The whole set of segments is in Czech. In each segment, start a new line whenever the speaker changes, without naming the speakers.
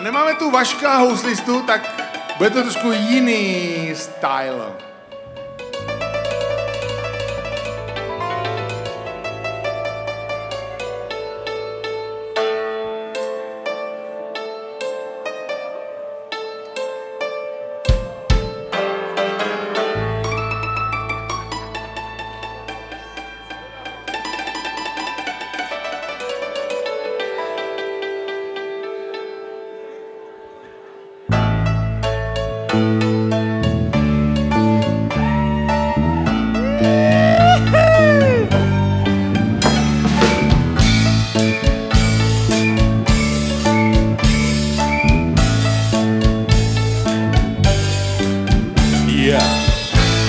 A nemáme tu Vaška houslistu, tak bude to trošku jiný style.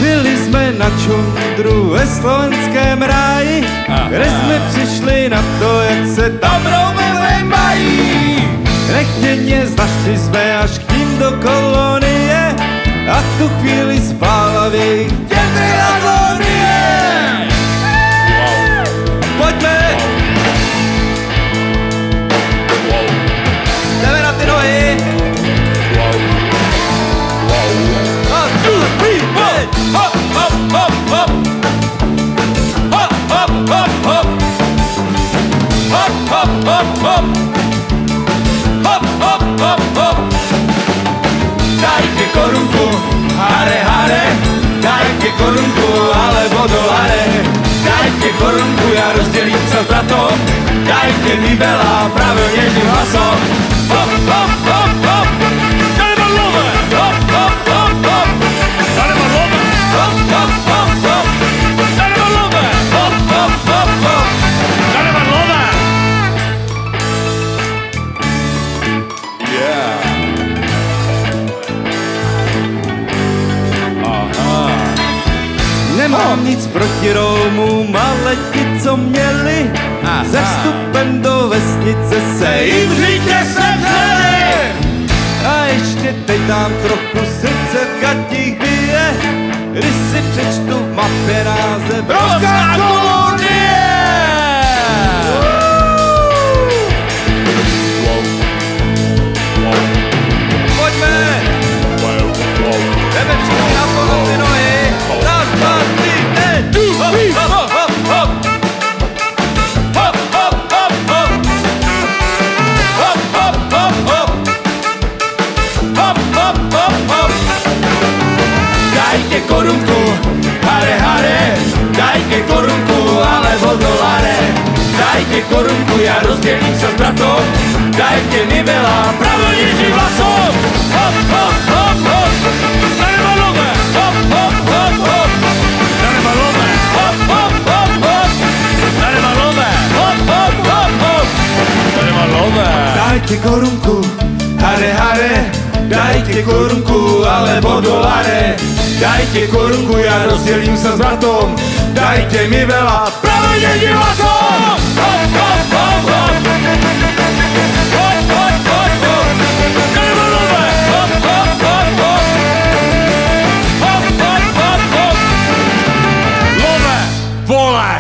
Byli jsme na čundru ve slovenském ráji, kde jsme přišli na to, jak se tam Romové mají. Nechtěně zašli jsme až k ním do kolonie a v tu chvíli spála v jejich dětech agonie. Pojďme! Jdeme na ty nohy! Hop, hop, hop, hop. Hop, hop, hop, hop. Hop, hop, hop, hop. Hop, hop, hop, hop. Dajte korunku, hare, hare. Dajte korunku, alebo dolare. Dajte korunku, ja rozdelím sa s bratom. Dajte mi veľa, pravidelne jedným hlasom. Hop, hop, hop, hop. Dajme love. Hop, hop, hop, hop. Dajme love. Hop, hop, hop, hop. Dajme love. Hop, hop, hop, hop. Dajme love. Yeah. Aha. Nemám nic proti Rómům, ale ti, co měli se vstupem do vesnice, se jim říče sevřeli. A ještě teď tam trochu srdce v gatích bije, když si přečtu v mapě název Romská kolonie. Pojďme! Jdeme všichni na to ty nohy. Raz, dva, tři, hop, hop, hop, hop. Hop, hop, hop, hop. Hop, hop, hop, hop. Hop, hop, hop, hop. Dajte korunku, hare, hare. Dajte korunku, alebo dolare. Dajte korunku, ja rozdelím sa s bratom. Dajte mi veľa, pravidelným hlasom. Hop, hop, hop, hop. Dajme love. Hop, hop, hop, hop. Dajme love. Hop, hop, hop, hop. Dajme love. Hop, hop, hop, hop. Dajme love. Dajte korunku, hare, hare. Dajte korunku, alebo dolare. Dajte korunku, ja rozdelím sa s bratom. Dajte mi veľa, pravidelným hlasom. Hop, hop, hop, hop. Hop, hop, hop, hop. Dajme love. Hop, hop, hop, hop. Hop, hop, hop, hop. Love, vole.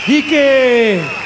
Díky.